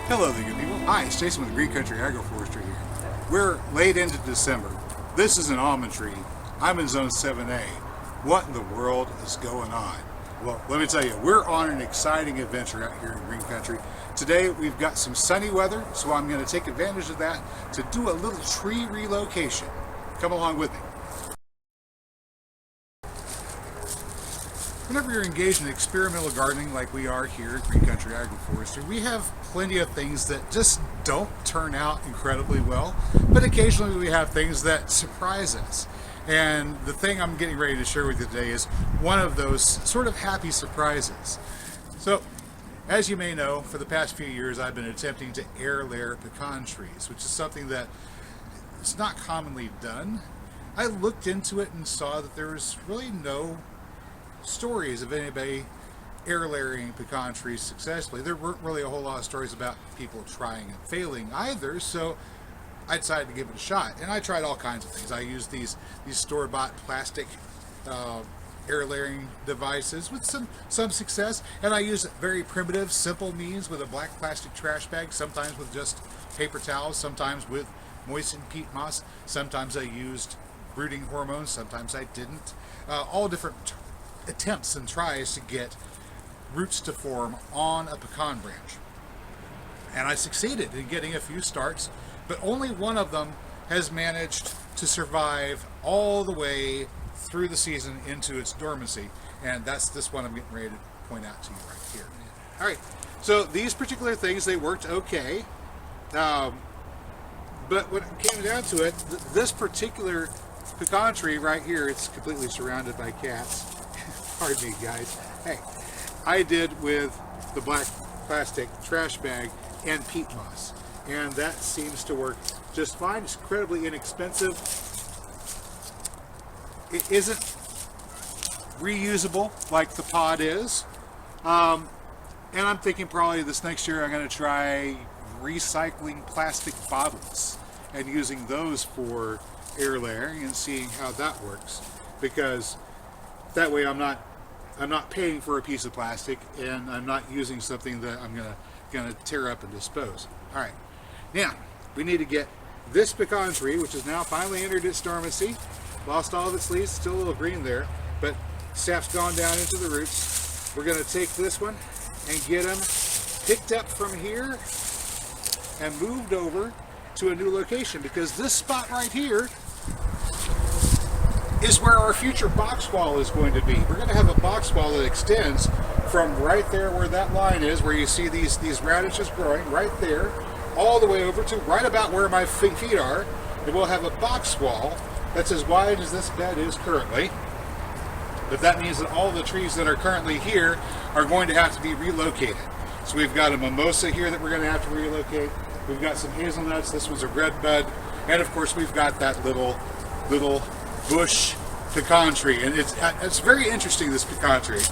Hello there, good people. Hi, it's Jason with Green Country Agroforestry here. We're late into December. This is an almond tree. I'm in Zone 7A. What in the world is going on? Well, let me tell you, we're on an exciting adventure out here in Green Country. Today we've got some sunny weather, so I'm going to take advantage of that to do a little tree relocation. Come along with me. Whenever you're engaged in experimental gardening like we are here at Green Country Agroforestry, we have plenty of things that just don't turn out incredibly well, but occasionally we have things that surprise us. And the thing I'm getting ready to share with you today is one of those sort of happy surprises. So, as you may know, for the past few years I've been attempting to air layer pecan trees, which is something that is not commonly done. I looked into it and saw that there was really no stories of anybody air layering pecan trees successfully. There weren't really a whole lot of stories about people trying and failing either, so I decided to give it a shot. And I tried all kinds of things. I used these store-bought plastic air layering devices with some success, and I used very primitive, simple means with a black plastic trash bag, sometimes with just paper towels, sometimes with moistened peat moss, sometimes I used brooding hormones, sometimes I didn't. All different attempts and tries to get roots to form on a pecan branch. And I succeeded in getting a few starts, but only one of them has managed to survive all the way through the season into its dormancy, and that's this one I'm getting ready to point out to you right here. All right, so these particular things, they worked okay, but when it came down to it, this particular pecan tree right here, it's completely surrounded by cats. Pardon me, guys. Hey, I did with the black plastic trash bag and peat moss, and that seems to work just fine. It's incredibly inexpensive. It isn't reusable like the pod is, and I'm thinking probably this next year I'm going to try recycling plastic bottles and using those for air layering and seeing how that works, because that way I'm not paying for a piece of plastic, and I'm not using something that I'm gonna tear up and dispose. All right, now we need to get this pecan tree, which has now finally entered its dormancy, lost all of its leaves, still a little green there, but sap's gone down into the roots. We're gonna take this one and get them picked up from here and moved over to a new location, because this spot right here is where our future box wall is going to be. We're going to have a box wall that extends from right there where that line is, where you see these radishes growing right there, all the way over to right about where my feet are, and we'll have a box wall that's as wide as this bed is currently. But that means that all the trees that are currently here are going to have to be relocated. So we've got a mimosa here that we're going to have to relocate. We've got some hazelnuts. This one's a red bud, and of course we've got that little bush pecan tree. And it's very interesting, this pecan tree,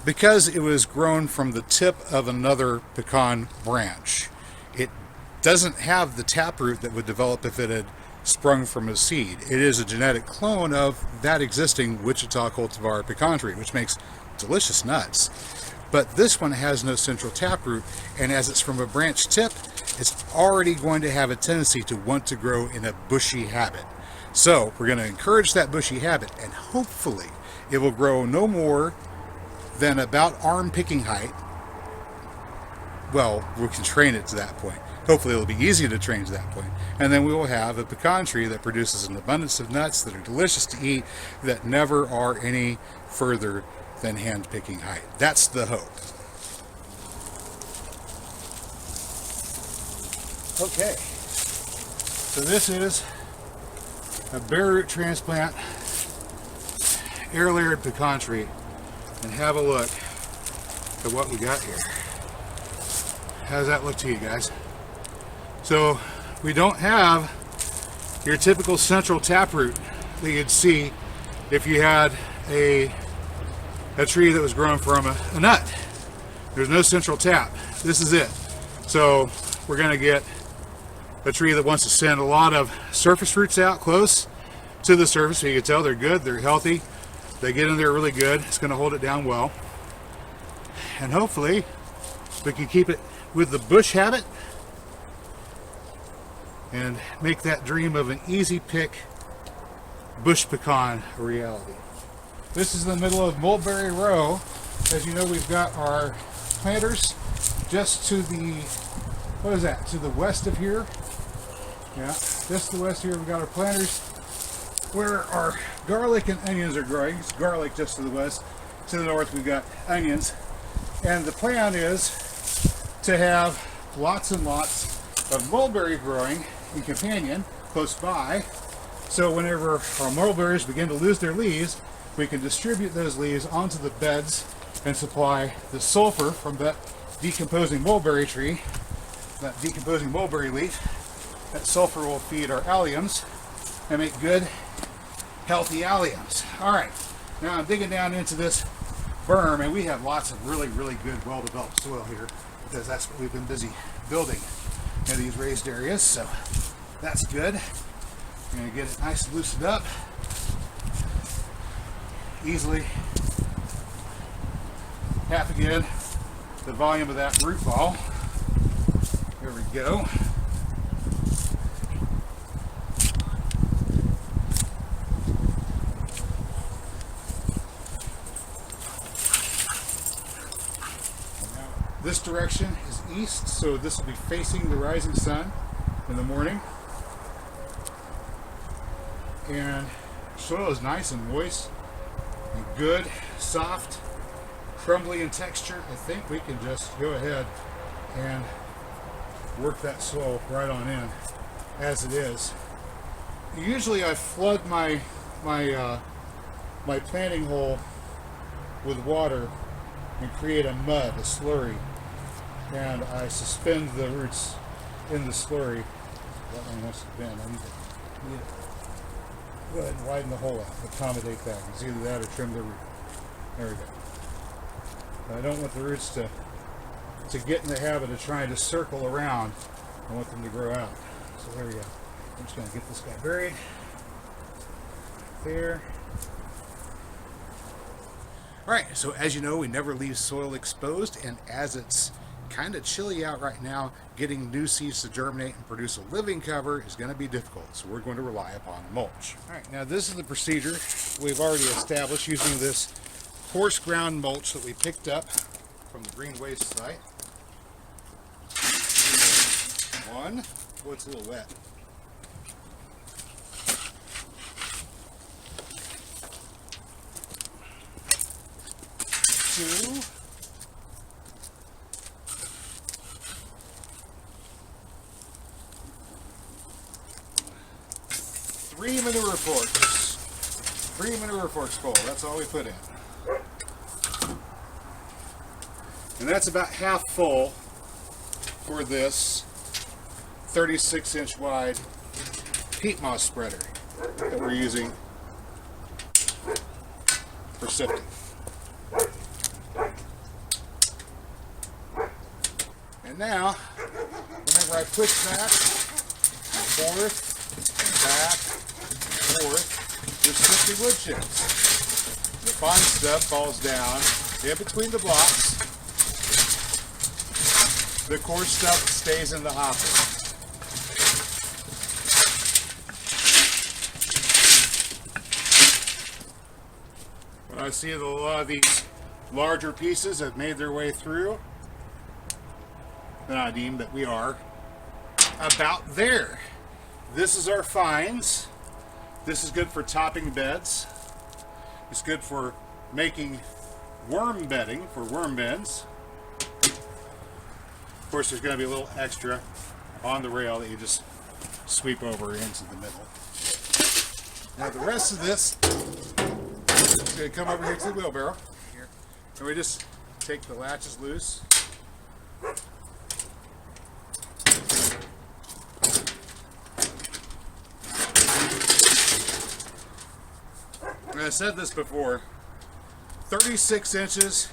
because it was grown from the tip of another pecan branch. It doesn't have the taproot that would develop if it had sprung from a seed. It is a genetic clone of that existing Wichita cultivar pecan tree, which makes delicious nuts. But this one has no central taproot, and as it's from a branch tip, it's already going to have a tendency to want to grow in a bushy habit. So we're going to encourage that bushy habit, and hopefully it will grow no more than about arm picking height. Well, we can train it to that point. Hopefully it'll be easy to train to that point. And then we will have a pecan tree that produces an abundance of nuts that are delicious to eat, that never are any further than hand picking height. That's the hope. Okay, so this is a bare root transplant air layered pecan tree, and have a look at what we got here. How does that look to you guys? So we don't have your typical central taproot that you'd see if you had a tree that was grown from a nut. There's no central tap. This is it. So we're going to get a tree that wants to send a lot of surface roots out close to the surface, so you can tell they're good, they're healthy, they get in there really good. It's going to hold it down well. And hopefully we can keep it with the bush habit and make that dream of an easy pick bush pecan a reality. This is the middle of Mulberry Row. As you know, we've got our planters just to the, what is that, to the west of here. Yeah, just to the west here we've got our planters where our garlic and onions are growing. It's garlic just to the west. To the north we've got onions. And the plan is to have lots and lots of mulberry growing in companion close by. So whenever our mulberries begin to lose their leaves, we can distribute those leaves onto the beds and supply the sulfur from that decomposing mulberry tree, that decomposing mulberry leaf. That sulfur will feed our alliums and make good, healthy alliums. All right, now I'm digging down into this berm, and we have lots of really, really good, well-developed soil here because that's what we've been busy building in these raised areas. So that's good. I'm going to get it nice and loosened up. Easily half again the volume of that root ball. There we go. This direction is east, so this will be facing the rising sun in the morning. And soil is nice and moist and good, soft, crumbly in texture. I think we can just go ahead and work that soil right on in as it is. Usually I flood my planting hole with water and create a mud, a slurry, and I suspend the roots in the slurry. That one wants to bend. I need to go ahead and widen the hole out, accommodate that. It's either that or trim the root. There we go. I don't want the roots to get in the habit of trying to circle around. I want them to grow out. So there we go. I'm just going to get this guy buried there. All right, so as you know, we never leave soil exposed, and as it's kind of chilly out right now, getting new seeds to germinate and produce a living cover is going to be difficult, so we're going to rely upon mulch. All right, now this is the procedure we've already established using this coarse ground mulch that we picked up from the green waste site. One, oh, it's a little wet. Two. Three manure forks. 3 manure forks full. That's all we put in. And that's about half full for this 36-inch wide peat moss spreader that we're using for sifting. And now, whenever I push back and forth and back and forth, there's sifting wood chips. The fine stuff falls down in between the blocks. The coarse stuff stays in the hopper. When I see that a lot of these larger pieces have made their way through, then I deem that we are about there. This is our fines. This is good for topping beds. It's good for making worm bedding for worm beds. Of course, there's going to be a little extra on the rail that you just sweep over into the middle. Now the rest of this is going to come over here to the wheelbarrow. Here. And we just take the latches loose. And I said this before, 36 inches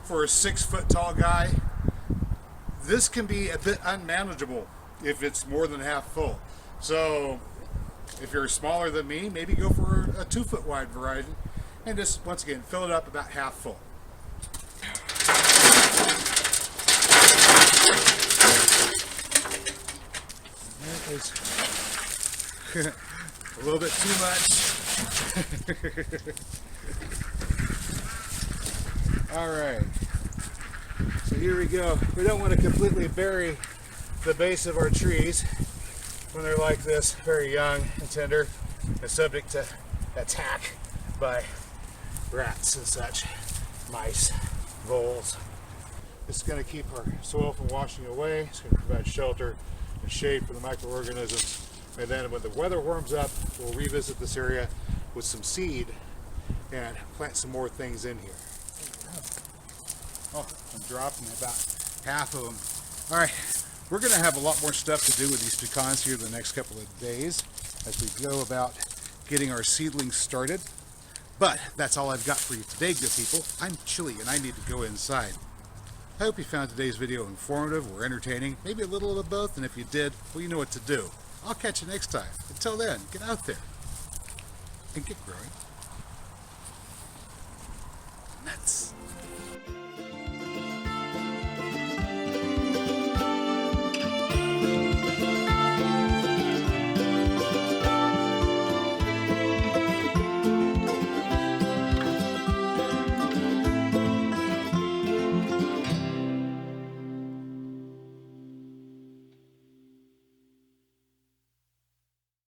for a 6-foot tall guy. This can be a bit unmanageable if it's more than half full. So if you're smaller than me, maybe go for a 2-foot wide variety and just, once again, fill it up about half full. That is a little bit too much. All right. So here we go. We don't want to completely bury the base of our trees when they're like this, very young and tender and subject to attack by rats and such, mice, voles. This is going to keep our soil from washing away. It's going to provide shelter and shade for the microorganisms. And then when the weather warms up, we'll revisit this area with some seed and plant some more things in here. Oh, I'm dropping about half of them. All right, we're going to have a lot more stuff to do with these pecans here the next couple of days as we go about getting our seedlings started. But that's all I've got for you today, good people. I'm chilly and I need to go inside. I hope you found today's video informative or entertaining, maybe a little of both, and if you did, well, you know what to do. I'll catch you next time. Until then, get out there and get growing. Nuts.